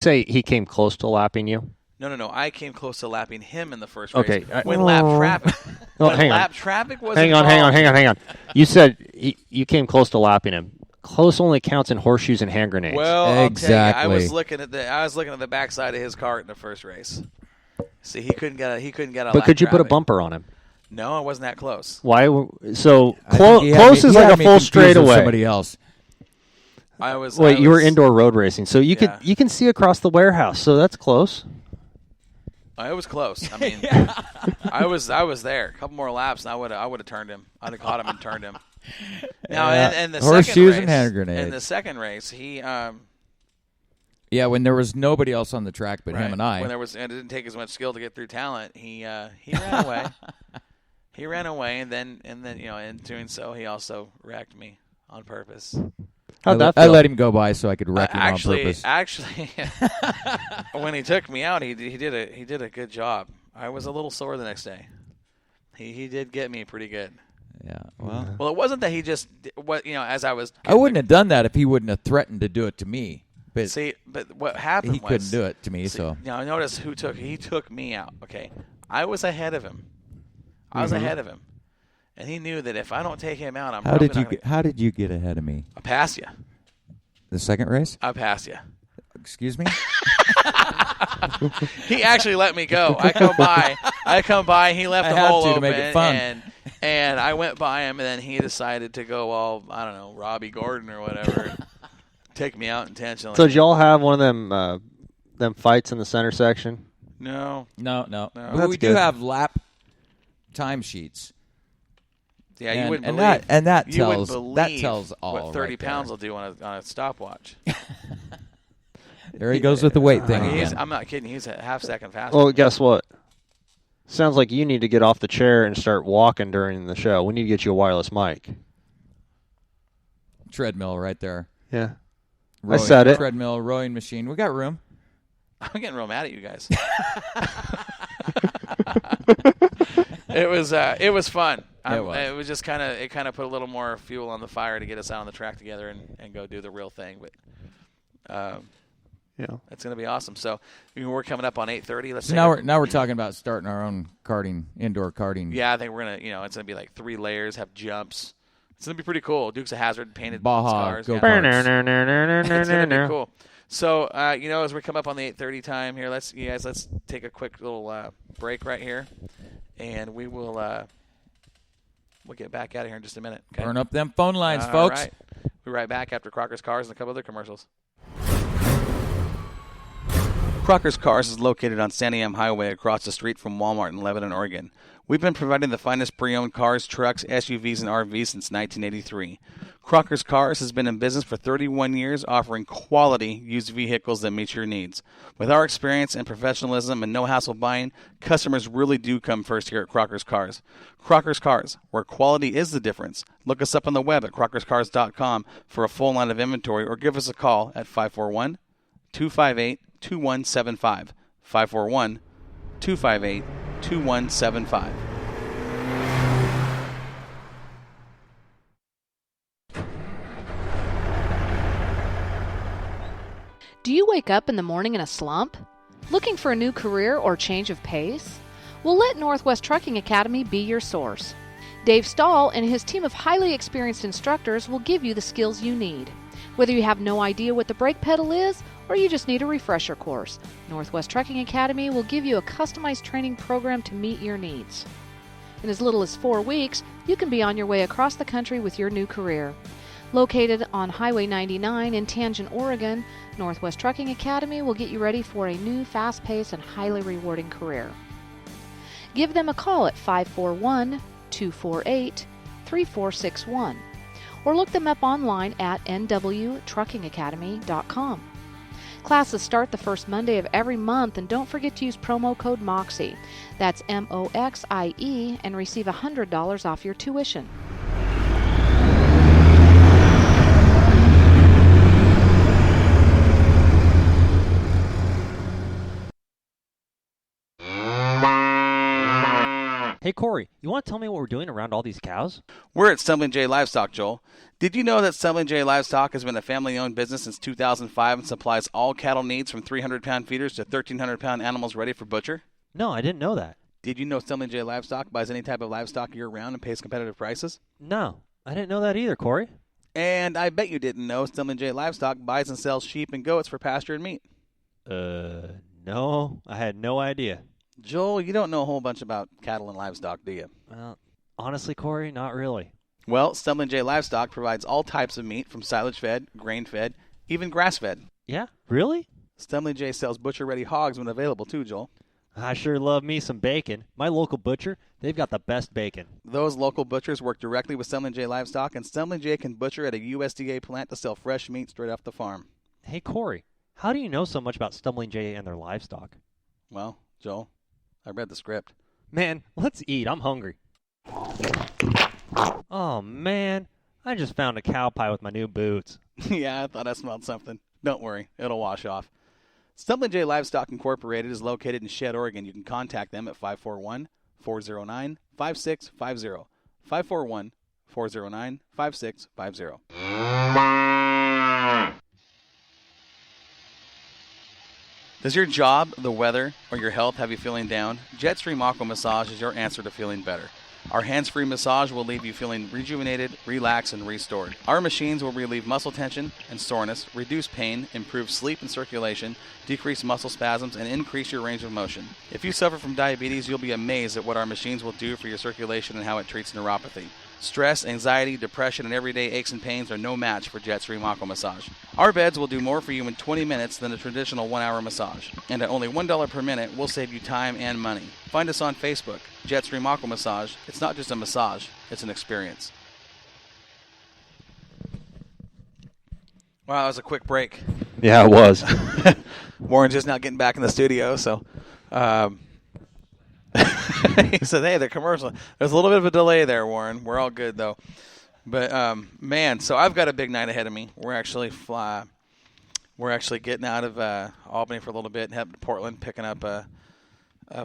Say he came close to lapping you. No. I came close to lapping him in the first Okay. race. When lap traffic. Oh, when hang lap on. traffic was Hang involved. on. You said you came close to lapping him. Close only counts in horseshoes and hand grenades. Well, Exactly. I'll tell you, I was looking at the backside of his cart in the first race. See, he couldn't get a. But could you put a traffic. bumper on him? No, I wasn't that close. Why? So I think he had close me- is he like had a me full confused with straightaway. Somebody else. Wait, you were indoor road racing, so you can see across the warehouse, so that's close. It was close. I mean, I was there. A couple more laps, and I would have turned him. I'd have caught him and turned him. Now, in the Horseshoes second race, and hand grenades. in the second race, he Yeah, when there was nobody else on the track but him and I. When it didn't take as much skill to get through talent, he ran away. He ran away, and then in doing so, he also wrecked me on purpose. How'd that I feel? let him go by so I could wreck him on purpose. Actually, when he took me out, he did a good job. I was a little sore the next day. He did get me pretty good. Yeah, well, Well, it wasn't that he just as I was. I wouldn't have done that if he wouldn't have threatened to do it to me. But But what happened he was couldn't do it to me. So now notice he took me out. Okay, I was ahead of him. And he knew that if I don't take him out, I'm how probably did you not get, how did you get ahead of me? I pass you. The second race? I pass you. Excuse me? He actually let me go. I come by. He left I the had hole to open, make it fun. and I went by him, and then he decided to go all Robbie Gordon or whatever, take me out intentionally. So did y'all have one of them fights in the center section? No. No. That's We do good. have lap timesheets. Yeah, you wouldn't and believe. that you wouldn't tells all. what 30 right pounds there. will do on a stopwatch. There he goes with the weight thing again. I'm not kidding. He's a half second faster. Well, guess what? Sounds like you need to get off the chair and start walking during the show. We need to get you a wireless mic. Treadmill right there. Yeah. I said it. Treadmill, rowing machine. We got room. I'm getting real mad at you guys. It was fun. It was just kind of put a little more fuel on the fire to get us out on the track together and go do the real thing. But it's going to be awesome. So we're coming up on 8:30. So now we're talking about starting our own indoor karting. Yeah, I think we're gonna it's gonna be like 3 layers, have jumps. It's gonna be pretty cool. Dukes of Hazzard painted Baja cars. go-karts. It's gonna be cool. So as we come up on the 8:30 time here, let's take a quick little break right here, and we will we'll get back out of here in just a minute. Okay? Burn up them phone lines, All folks. right. We'll be right back after Crocker's Cars and a couple other commercials. Crocker's Cars is located on Santiam Highway across the street from Walmart in Lebanon, Oregon. We've been providing the finest pre-owned cars, trucks, SUVs, and RVs since 1983. Crocker's Cars has been in business for 31 years, offering quality used vehicles that meet your needs. With our experience and professionalism and no-hassle buying, customers really do come first here at Crocker's Cars. Crocker's Cars, where quality is the difference. Look us up on the web at crockerscars.com for a full line of inventory, or give us a call at 541-258-2175. 541-258-2175. Do you wake up in the morning in a slump? Looking for a new career or change of pace? Well, let Northwest Trucking Academy be your source. Dave Stahl and his team of highly experienced instructors will give you the skills you need. Whether you have no idea what the brake pedal is or you just need a refresher course, Northwest Trucking Academy will give you a customized training program to meet your needs. In as little as 4 weeks, you can be on your way across the country with your new career. Located on Highway 99 in Tangent, Oregon, Northwest Trucking Academy will get you ready for a new, fast-paced, and highly rewarding career. Give them a call at 541-248-3461 or look them up online at nwtruckingacademy.com. Classes start the first Monday of every month, and don't forget to use promo code MOXIE. That's MOXIE, and receive $100 off your tuition. Hey, Corey, you want to tell me what we're doing around all these cows? We're at Stumbling J Livestock, Joel. Did you know that Stumbling J Livestock has been a family-owned business since 2005 and supplies all cattle needs from 300-pound feeders to 1,300-pound animals ready for butcher? No, I didn't know that. Did you know Stumbling J Livestock buys any type of livestock year-round and pays competitive prices? No, I didn't know that either, Corey. And I bet you didn't know Stumbling J Livestock buys and sells sheep and goats for pasture and meat. No, I had no idea. Joel, you don't know a whole bunch about cattle and livestock, do you? Well, honestly, Corey, not really. Well, Stumbling J Livestock provides all types of meat from silage-fed, grain-fed, even grass-fed. Yeah, really? Stumbling J sells butcher-ready hogs when available too, Joel. I sure love me some bacon. My local butcher, they've got the best bacon. Those local butchers work directly with Stumbling J Livestock, and Stumbling J can butcher at a USDA plant to sell fresh meat straight off the farm. Hey, Corey, how do you know so much about Stumbling J and their livestock? Well, Joel, I read the script. Man, let's eat. I'm hungry. Oh, man. I just found a cow pie with my new boots. Yeah, I thought I smelled something. Don't worry, it'll wash off. Stumbling J Livestock Incorporated is located in Shed, Oregon. You can contact them at 541-409-5650. 541-409-5650. Does your job, the weather, or your health have you feeling down? Jetstream Aqua Massage is your answer to feeling better. Our hands-free massage will leave you feeling rejuvenated, relaxed, and restored. Our machines will relieve muscle tension and soreness, reduce pain, improve sleep and circulation, decrease muscle spasms, and increase your range of motion. If you suffer from diabetes, you'll be amazed at what our machines will do for your circulation and how it treats neuropathy. Stress, anxiety, depression, and everyday aches and pains are no match for Jetstream Aqua Massage. Our beds will do more for you in 20 minutes than a traditional 1-hour massage. And at only $1 per minute, we'll save you time and money. Find us on Facebook, Jetstream Aqua Massage. It's not just a massage, it's an experience. Wow, that was a quick break. Yeah, it was. Warren's just now getting back in the studio, so he said, hey, the commercial. There's a little bit of a delay there, Warren. We're all good, though. But, man, so I've got a big night ahead of me. We're actually getting out of Albany for a little bit and heading to Portland, picking up a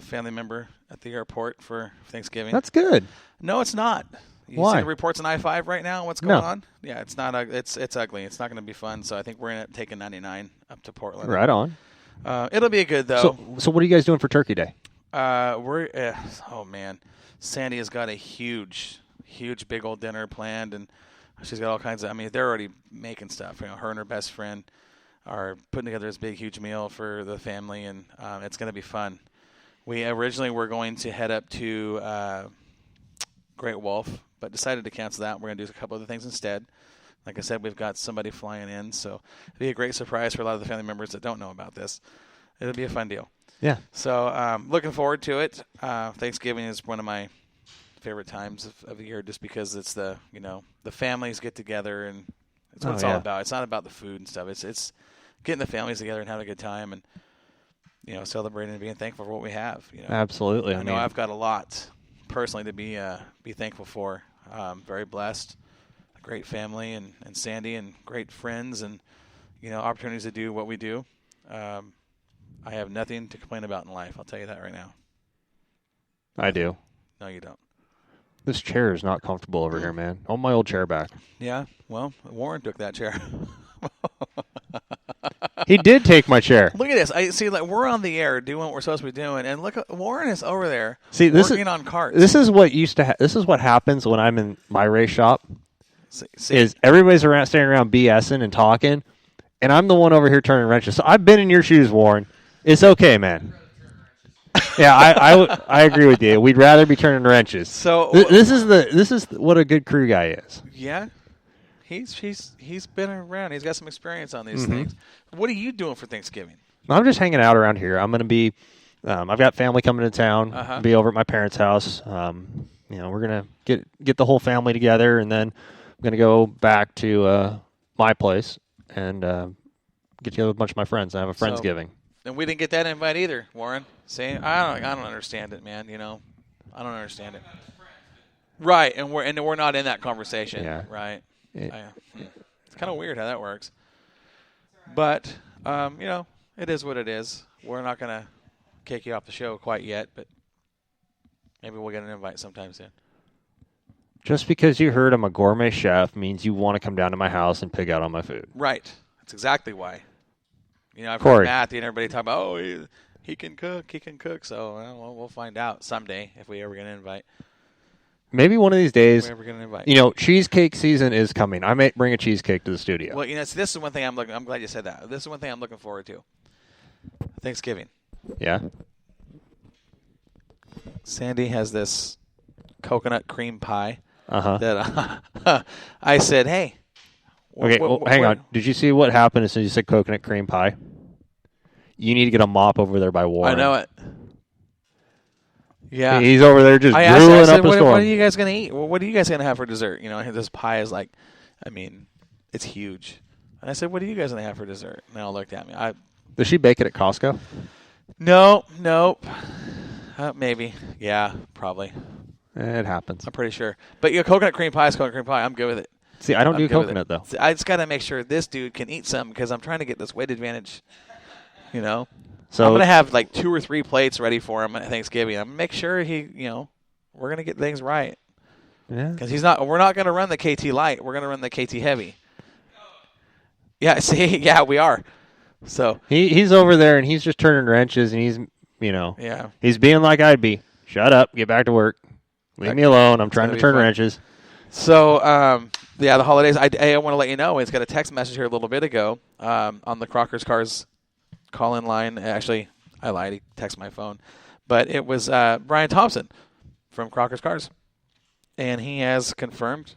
family member at the airport for Thanksgiving. That's good. No, it's not. You Why? see the reports on I-5 right now? What's going on? Yeah, it's not. It's ugly. It's not going to be fun. So I think we're going to take a 99 up to Portland. Right on. It'll be good, though. So what are you guys doing for Turkey Day? Oh man, Sandy has got a huge, big old dinner planned, and she's got all kinds of. I mean, they're already making stuff. You know, her and her best friend are putting together this big, huge meal for the family, and it's going to be fun. We originally were going to head up to Great Wolf, but decided to cancel that. We're going to do a couple other things instead. Like I said, we've got somebody flying in, so it'll be a great surprise for a lot of the family members that don't know about this. It'll be a fun deal. Yeah. So looking forward to it. Thanksgiving is one of my favorite times of the year just because it's the families get together and it's what it's all about. It's not about the food and stuff. It's getting the families together and having a good time and celebrating and being thankful for what we have. Absolutely. I know I've got a lot personally to be thankful for. Very blessed. A great family and Sandy and great friends and opportunities to do what we do. I have nothing to complain about in life. I'll tell you that right now. I do. No, you don't. This chair is not comfortable over here, man. I want my old chair back. Yeah, well, Warren took that chair. He did take my chair. Look at this. I see. Like we're on the air doing what we're supposed to be doing, and look, Warren is over there. See, working on carts. This is what used to. This is what happens when I'm in my race shop. See, is everybody's standing around BSing and talking, and I'm the one over here turning wrenches. So I've been in your shoes, Warren. It's okay, man. Yeah, I agree with you. We'd rather be turning wrenches. So this is what a good crew guy is. Yeah, he's been around. He's got some experience on these things. What are you doing for Thanksgiving? I'm just hanging out around here. I'm going to be. I've got family coming to town. Uh-huh. Be over at my parents' house. We're gonna get the whole family together, and then I'm gonna go back to my place and get together with a bunch of my friends and have a Friendsgiving. And we didn't get that invite either, Warren. See, I don't understand it, man. I don't understand it. Right, and we're not in that conversation. Yeah. Right. It's kind of weird how that works. But it is what it is. We're not gonna kick you off the show quite yet, but Maybe we'll get an invite sometime soon. Just because you heard I'm a gourmet chef means you want to come down to my house and pig out on my food. Right. That's exactly why. You know, I've Corey. heard Matthew and everybody talk about, oh, he can cook. So well, we'll find out someday if we ever get an invite. Maybe one of these days, If we ever get an invite. you know, cheesecake season is coming. I may bring a cheesecake to the studio. Well, you know, so this is one thing I'm glad you said that. This is one thing I'm looking forward to. Thanksgiving. Yeah. Sandy has this coconut cream pie Uh-huh. that I said, hey. Okay, hang on. Did you see what happened as soon as you said coconut cream pie? You need to get a mop over there by Warren. I know it. Yeah. He's over there just I brewing asked, up a what storm. are you guys going to eat? Well, what are you guys going to have for dessert? You know, this pie is like, I mean, it's huge. And I said, what are you guys going to have for dessert? And they all looked at me. Does she bake it at Costco? Nope. Maybe. Yeah, probably. It happens. I'm pretty sure. But coconut cream pie is coconut cream pie. I'm good with it. See, I don't I'm do good with coconut, it. though. See, I just got to make sure this dude can eat some because I'm trying to get this weight advantage, you know. So I'm going to have like 2 or 3 plates ready for him at Thanksgiving. I'm going to make sure we're going to get things right. Yeah. Because we're not going to run the KT light. We're going to run the KT heavy. Yeah, see, yeah, we are. So He's over there, and he's just turning wrenches, and he's, yeah, he's being like I'd be. Shut up. Get back to work. Leave me alone. I'm trying to gonna be turn fun. wrenches. So the holidays. I want to let you know. It's got a text message here a little bit ago on the Crockers Cars call-in line. Actually, I lied. He texted my phone, but it was Brian Thompson from Crockers Cars, and he has confirmed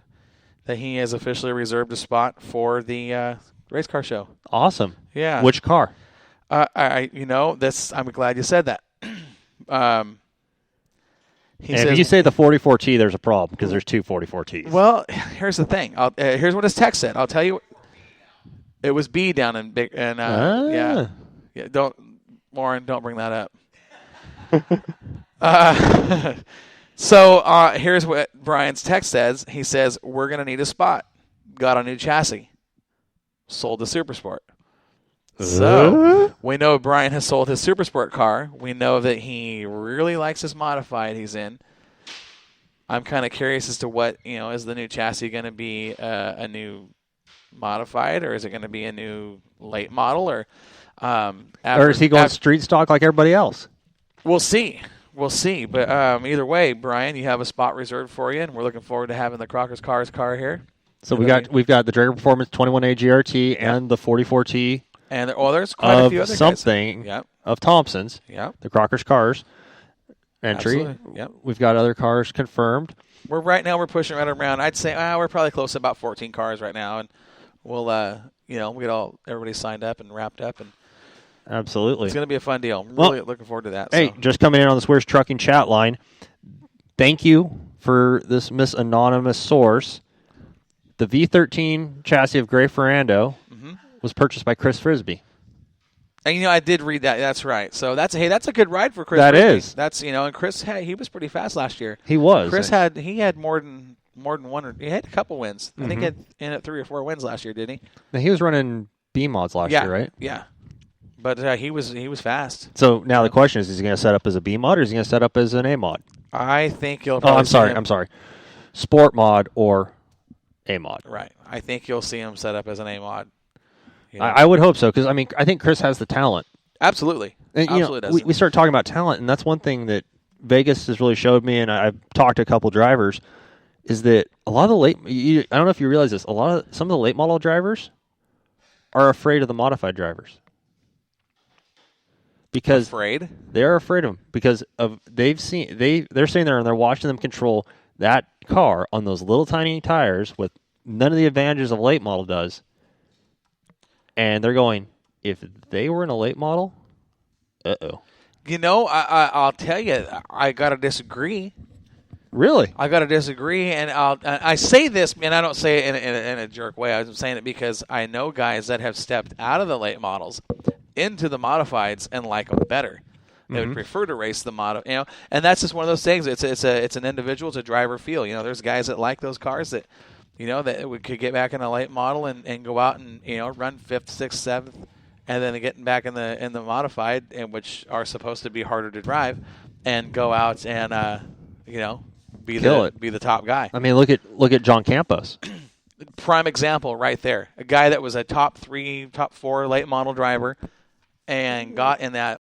that he has officially reserved a spot for the race car show. Awesome. Yeah. Which car? I'm glad you said that. He And says, if you say the 44T, there's a problem because there's 2 44Ts. well, here's the thing. Here's what his text said. I'll tell you. It was B down in big and yeah. Lauren, don't bring that up. So here's what Brian's text says. He says, we're going to need a spot. Got a new chassis. Sold the Super Sport. So we know Brian has sold his Super Sport car. We know that he really likes his modified he's in. I'm kind of curious as to what, is the new chassis going to be a new modified, or is it going to be a new late model, or is he going street stock like everybody else? We'll see. But either way, Brian, you have a spot reserved for you, and we're looking forward to having the Crockers Cars car here. So we've got the Dragon Performance 21A GRT and the 44T. And there's quite a few other something guys. Yep. of Thompson's. Yep. The Crockers Cars entry. Absolutely. Yep. We've got other cars confirmed. We're pushing right around. I'd say we're probably close to about 14 cars right now, and we'll we get everybody signed up and wrapped up, and Absolutely. it's going to be a fun deal. I'm really looking forward to that. Hey, just coming in on the Swears Trucking chat line. Thank you for this Miss Anonymous source. The V13 chassis of Gray Ferrando was purchased by Chris Frisbee. And I did read that. That's right. So that's a good ride for Chris. That Frisbee. is. That's and Chris he was pretty fast last year. He was. Chris had more than one, or he had a couple wins. I think he had in at 3 or 4 wins last year, didn't he? Now, he was running B mods last year, right? Yeah. But he was fast. So now the question is he going to set up as a B mod or is he going to set up as an A mod? I think you'll. I'm sorry. Sport mod or A mod. Right. I think you'll see him set up as an A mod. I would hope so because I think Chris has the talent. Absolutely. And, Absolutely does. we start talking about talent, and that's one thing that Vegas has really showed me, and I've talked to a couple drivers, is that a lot of the I don't know if you realize this, some of the late model drivers are afraid of the modified drivers. Because they're afraid of them because they're sitting there and they're watching them control that car on those little tiny tires with none of the advantages of a late model does. And they're going, if they were in a late model, uh-oh. I'll tell you, I got to disagree. Really? I got to disagree, and I say this, and I don't say it in a jerk way. I'm saying it because I know guys that have stepped out of the late models into the modifieds and like them better. They would prefer to race the and that's just one of those things. It's an individual, it's a driver feel. There's guys that like those cars that. That we could get back in a late model and go out and run 5th, 6th, 7th, and then getting back in the modified, which are supposed to be harder to drive, and go out and be Kill the it. be the top guy. I mean, look at John Campos. Prime example right there. A guy that was a top 4 late model driver and got in that